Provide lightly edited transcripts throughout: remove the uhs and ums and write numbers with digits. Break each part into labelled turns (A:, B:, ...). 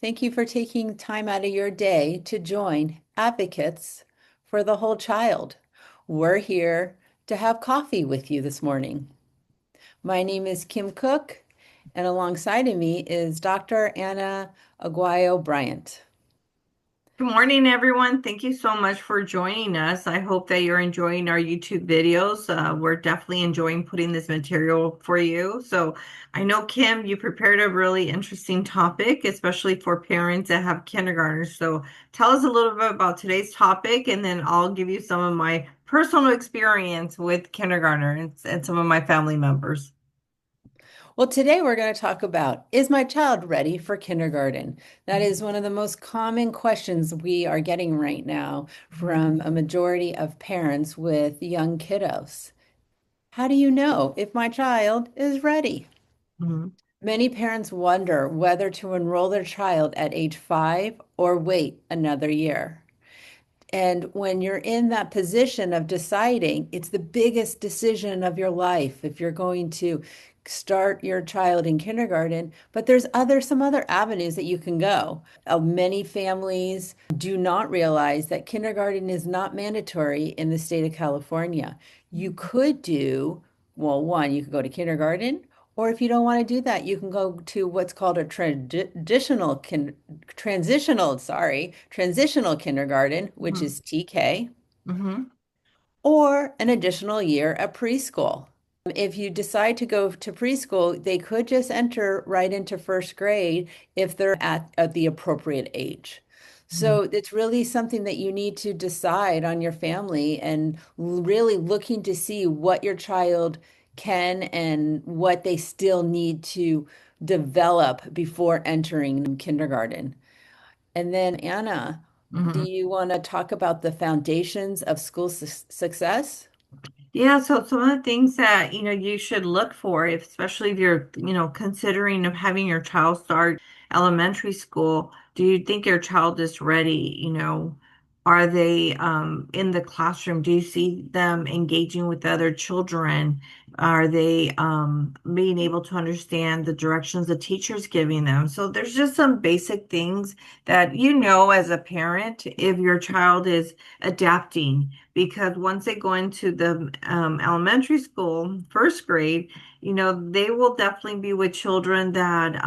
A: Thank you for taking time out of your day to join Advocates for the Whole Child. We're here to have coffee with you this morning. My name is Kim Cook, and alongside of me is Dr. Anna Aguayo Bryant.
B: Good morning, everyone. Thank you so much for joining us. I hope that you're enjoying our YouTube videos. We're definitely enjoying putting this material for you. So I know, Kim, you prepared a really interesting topic, especially for parents that have kindergartners. So tell us a little bit about today's topic, and then I'll give you some of my personal experience with kindergartner and some of my family members.
A: Well, today we're going to talk about, is my child ready for kindergarten? That is one of the most common questions we are getting right now from a majority of parents with young kiddos. How do you know if my child is ready?
B: Mhm.
A: Many parents wonder whether to enroll their child at age 5 or wait another year. And when you're in that position of deciding, it's the biggest decision of your life if you're going to start your child in kindergarten, but there's some other avenues that you can go. Many families do not realize that kindergarten is not mandatory in the state of California. You could do, well, one, you could go to kindergarten, or if you don't want to do that, you can go to what's called a transitional kindergarten, which
B: Mhm.
A: is TK,
B: Mhm.
A: or an additional year at preschool. If you decide to go to preschool, they could just enter right into first grade if they're at the appropriate age.
B: Mhm.
A: So it's really something that you need to decide on your family and really looking to see what your child can and what they still need to develop before entering kindergarten. And then, Anna, do
B: Mhm.
A: you want to talk about the foundations of school success?
B: Yeah, so some of the things that, you should look for, especially if you're, considering of having your child start elementary school, do you think your child is ready? Are they in the classroom? Do you see them engaging with other children? Are they being able to understand the directions the teacher's giving them? So there's just some basic things that as a parent, if your child is adapting because once they go into the elementary school, first grade, they will definitely be with children that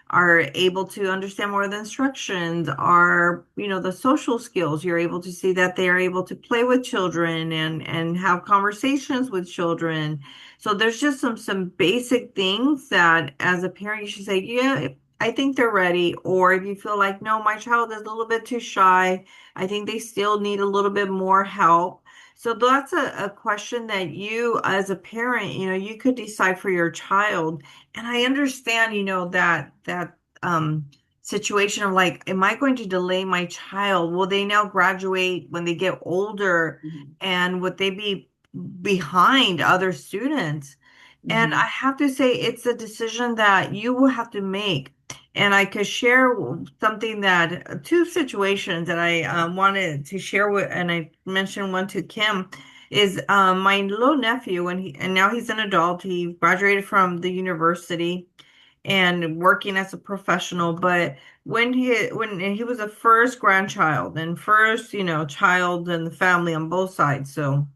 B: are able to understand more of the instructions, are, the social skills. You're able to see that they are able to play with children and have conversations with children. So there's just some basic things that as a parent you should say, yeah, I think they're ready. Or if you feel like, no, my child is a little bit too shy, I think they still need a little bit more help. So that's a question that you, as a parent, you could decide for your child. And I understand, that situation of like, am I going to delay my child? Will they now graduate when they get older?
A: Mhm.
B: And would they be behind other students? And I
A: Mhm.
B: have to say, it's a decision that you will have to make. And I could share something that two situations that I wanted to share with, and I mentioned one to Kim, is my little nephew, and now he's an adult. He graduated from the university and working as a professional. But when he was a first grandchild and first, child in the family on both sides, so.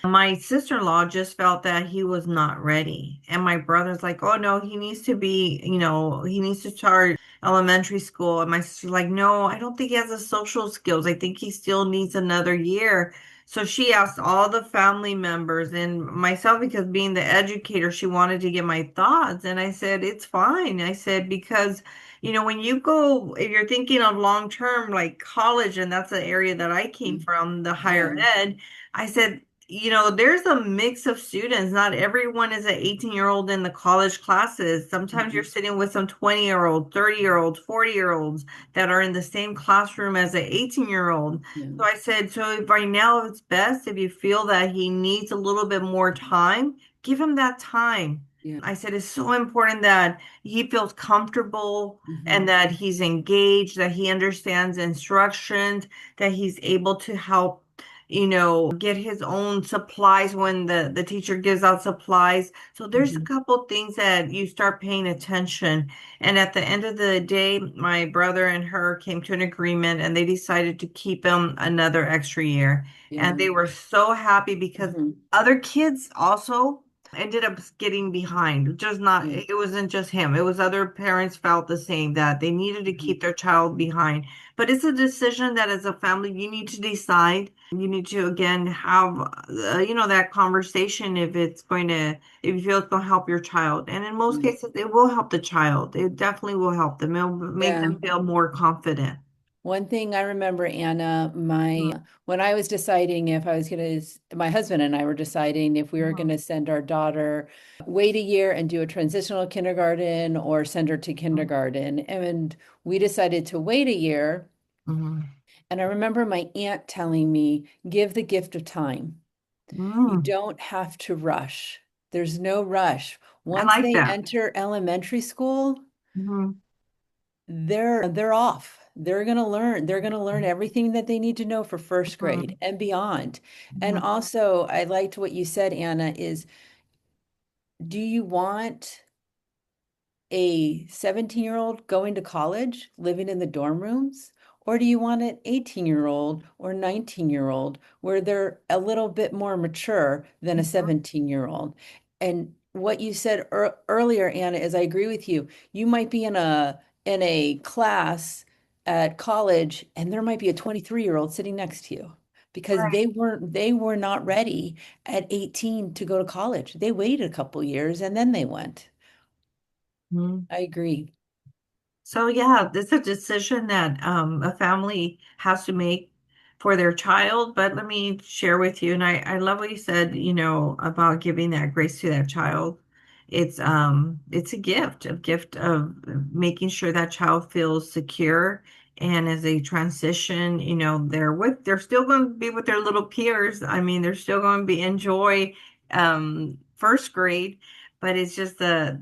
B: My sister-in-law just felt that he was not ready. And my brother's like, oh no, he needs to be, he needs to start elementary school. And my sister's like, no, I don't think he has the social skills. I think he still needs another year. So she asked all the family members and myself, because being the educator, she wanted to get my thoughts. And I said, it's fine. I said, because, when you go, if you're thinking of long term, like college, and that's the area that I came from, the
A: Yeah.
B: higher ed, I said, there's a mix of students. Not everyone is an 18-year-old in the college classes. Sometimes you're
A: Mhm.
B: sitting with some 20-year-old, 30-year-olds, 40-year-olds that are in the same classroom as an 18-year-old.
A: Yeah.
B: So I said, so right now it's best if you feel that he needs a little bit more time, give him that time.
A: Yeah.
B: I said, it's so important that he feels comfortable and
A: Mhm.
B: that he's engaged, that he understands instructions, that he's able to help get his own supplies when the teacher gives out supplies. So there's a
A: Mhm.
B: couple things that you start paying attention. And at the end of the day, my brother and her came to an agreement and they decided to keep him another extra year. And
A: Yeah.
B: they were so happy because
A: Mhm.
B: other kids also ended up getting behind. Just not,
A: Yeah.
B: it wasn't just him. It was other parents felt the same that they needed to
A: Mhm.
B: keep their child behind. But it's a decision that as a family you need to decide. You need to again have that conversation if you feel it's going to help your child. And in most
A: Yeah.
B: cases it will help the child. It definitely will help them. It'll make
A: Yeah.
B: them feel more confident.
A: One thing I remember, Anna, my when I was deciding if I was gonna, my husband and I were deciding if we were
B: Mhm.
A: gonna send our daughter, wait a year and do a transitional kindergarten or send her to kindergarten. And we decided to wait a year.
B: Mhm.
A: And I remember my aunt telling me, give the gift of time. You
B: Mhm.
A: don't have to rush. There's no rush.
B: I
A: Once
B: like
A: they
B: that.
A: enter elementary school,
B: Mhm.
A: they're off. They're going to learn. They're going to learn everything that they need to know for first grade
B: Mhm.
A: and beyond. And
B: Mhm.
A: also, I liked what you said, Anna, is do you want a 17-year-old going to college, living in the dorm rooms? Or do you want an 18-year-old or 19-year-old where they're a little bit more mature than a
B: Mhm.
A: 17-year-old? And what you said earlier, Anna, is I agree with you. You might be in a class at college and there might be a 23-year-old sitting next to you because
B: Right.
A: they were not ready at 18 to go to college. They waited a couple years and then they went.
B: Mhm.
A: I agree.
B: So yeah, it's a decision that a family has to make for their child. But let me share with you, and I love what you said, about giving that grace to that child. It's a gift of making sure that child feels secure. And as they transition, they're still going to be with their little peers. I mean, they're still going to be enjoy first grade, but it's just the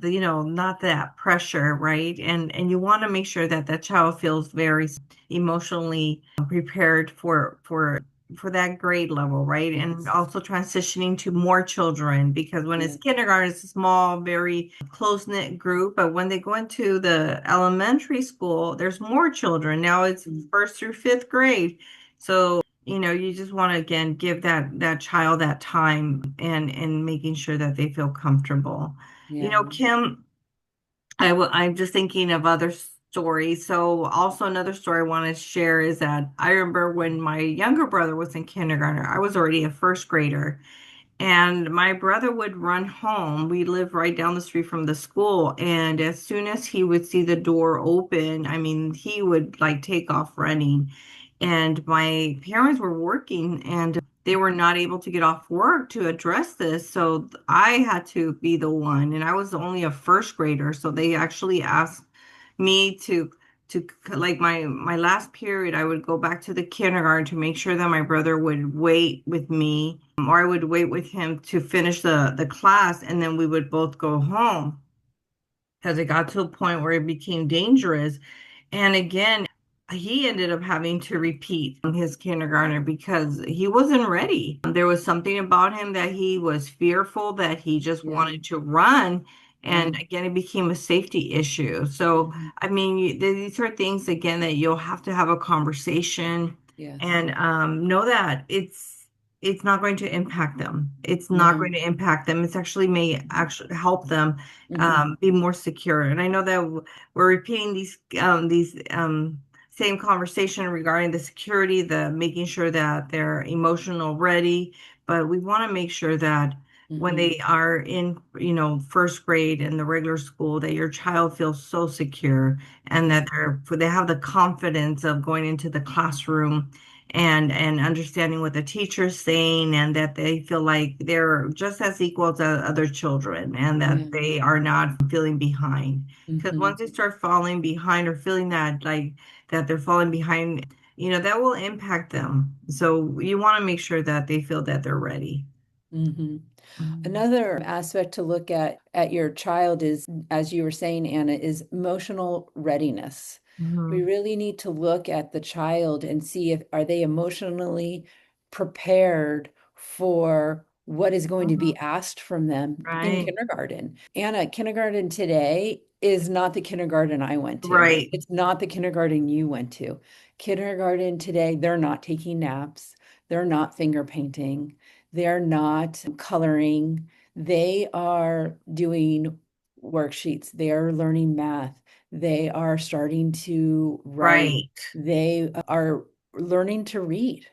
B: not that pressure, right? And you want to make sure that that child feels very emotionally prepared for that grade level, right? And
A: Yes.
B: also transitioning to more children because when it's
A: Yeah.
B: kindergarten it's a small, very close-knit group, but when they go into the elementary school there's more children. Now it's
A: Mm.
B: first through fifth grade. So you just want to again give that child that time and making sure that they feel comfortable.
A: Yeah.
B: Kim, I'm just thinking of other stories. So also another story I want to share is that I remember when my younger brother was in kindergarten, I was already a first grader. And my brother would run home. We lived right down the street from the school. And as soon as he would see the door open, I mean, he would like take off running. And my parents were working and they were not able to get off work to address this. So I had to be the one. And I was only a first grader. So they actually asked me to like my last period, I would go back to the kindergarten to make sure that my brother would wait with me, or I would wait with him to finish the class, and then we would both go home because it got to a point where it became dangerous. And again, he ended up having to repeat his kindergarten because he wasn't ready. There was something about him that he was fearful, that he just
A: Yeah.
B: wanted to run.
A: Yeah.
B: And again, it became a safety issue. So,
A: Mhm.
B: I mean, these are things, again, that you'll have to have a conversation
A: Yes.
B: and know that it's not going to impact them. It's not
A: No.
B: going to impact them. It's actually may actually help them
A: Hmm.
B: be more secure. And I know that we're repeating these same conversation regarding the security, the making sure that they're emotional ready, but we want to make sure that when
A: Hmm.
B: they are in, first grade in the regular school, that your child feels so secure and
A: Yeah.
B: that they have the confidence of going into the classroom and understanding what the teacher's saying, and that they feel like they're just as equal to other children and that
A: Yeah.
B: they are not feeling behind. Because
A: Hmm.
B: once they start falling behind or feeling that they're falling behind, that will impact them. So you want to make sure that they feel that they're ready.
A: Hmm.
B: Mhm.
A: Another aspect to look at your child is, as you were saying, Anna, is emotional readiness. We
B: Mhm.
A: really need to look at the child and see if are they emotionally prepared for what is going to be
B: Mhm.
A: asked from them in
B: Right.
A: kindergarten. Anna, kindergarten today is not the kindergarten I went to.
B: Right.
A: It's not the kindergarten you went to. Kindergarten today, they're not taking naps. They're not finger painting. They're not coloring. They are doing worksheets. They are learning math. They are starting to write.
B: Right.
A: They are learning to read.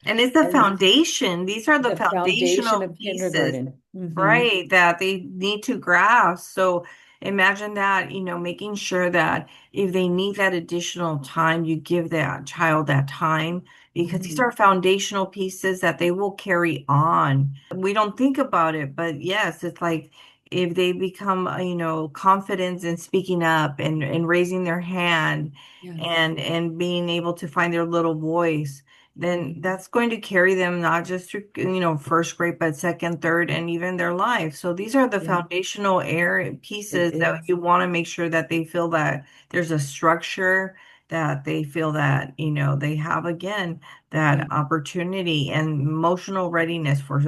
B: And it's the
A: And
B: foundation. These are the
A: the foundation
B: foundational
A: of
B: pieces,
A: kindergarten.
B: right, that they need to grasp. So imagine that, making sure that if they need that additional time, you give that child that time because these
A: Mhm.
B: are foundational pieces that they will carry on. We don't think about it, but yes, it's like if they become, confident in speaking up and raising their hand
A: Yes.
B: and being able to find their little voice, then
A: Mhm.
B: that's going to carry them not just through, first grade, but second, third, and even their life. So these are the
A: Yeah,
B: foundational area
A: it
B: pieces that
A: is.
B: you want to make sure that they feel that there's a structure, that they feel that, they have again
A: Yeah,
B: that opportunity and emotional readiness for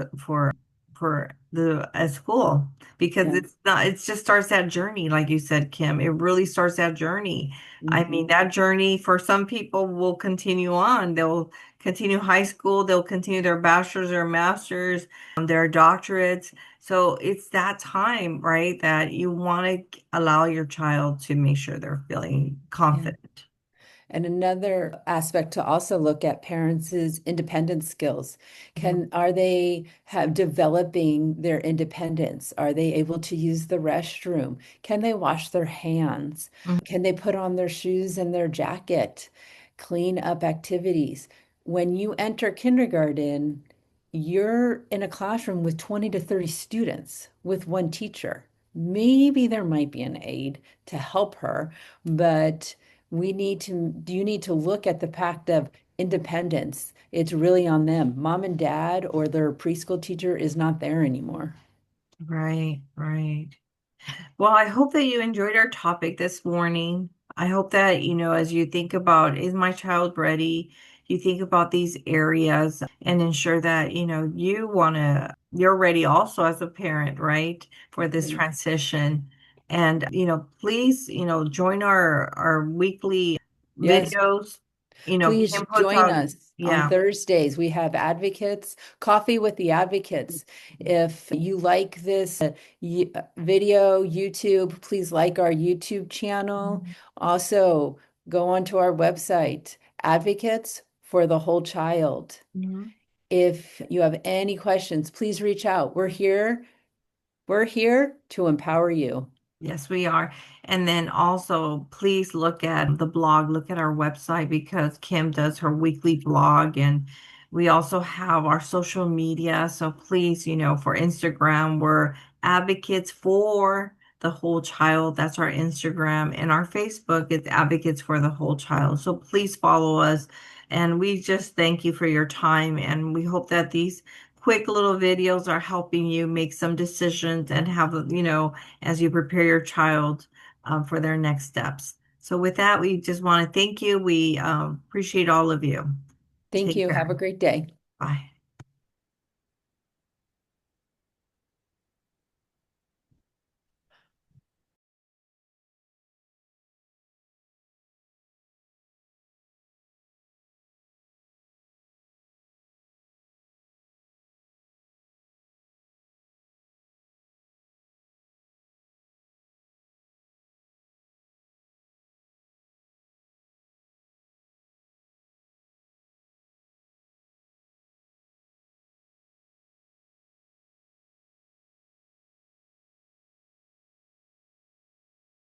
B: the school because
A: yeah.
B: it's not, it just starts that journey, like you said, Kim. It really starts that journey. I mean,
A: Mhm.
B: that journey for some people will continue on. They'll continue high school, they'll continue their bachelor's or master's, their doctorates. So it's that time, right, that you want to allow your child to make sure they're feeling
A: Yeah.
B: confident.
A: And another aspect to also look at parents is independence skills. Are they have developing their independence? Are they able to use the restroom? Can they wash their hands?
B: Mhm.
A: Can they put on their shoes and their jacket? Clean up activities. When you enter kindergarten, you're in a classroom with 20 to 30 students with one teacher. Maybe there might be an aide to help her, but you need to look at the fact of independence. It's really on them. Mom and dad or their preschool teacher is not there anymore.
B: Right, right. Well, I hope that you enjoyed our topic this morning. I hope that, as you think about, is my child ready? You think about these areas and ensure that, you're ready also as a parent, right, for this
A: Yeah.
B: transition. And, please, join our weekly
A: Yes,
B: videos.
A: please
B: Kim puts
A: join
B: out,
A: us on
B: yeah.
A: Thursdays. We have advocates, coffee with the advocates. If you like this video, YouTube, please like our YouTube channel. Also, go onto our website, Advocates for the Whole Child.
B: Mhm.
A: If you have any questions, please reach out. We're here. We're here to empower you.
B: Yes, we are. And then also, please look at the blog, look at our website because Kim does her weekly blog. And we also have our social media. So please, for Instagram, we're advocates for the whole child. That's our Instagram. And our Facebook is advocates for the whole child. So please follow us. And we just thank you for your time. And we hope that these quick little videos are helping you make some decisions and have, as you prepare your child for their next steps. So with that, we just want to thank you. We appreciate all of you.
A: Thank
B: Take
A: you. Have a
B: care.
A: great day.
B: Bye.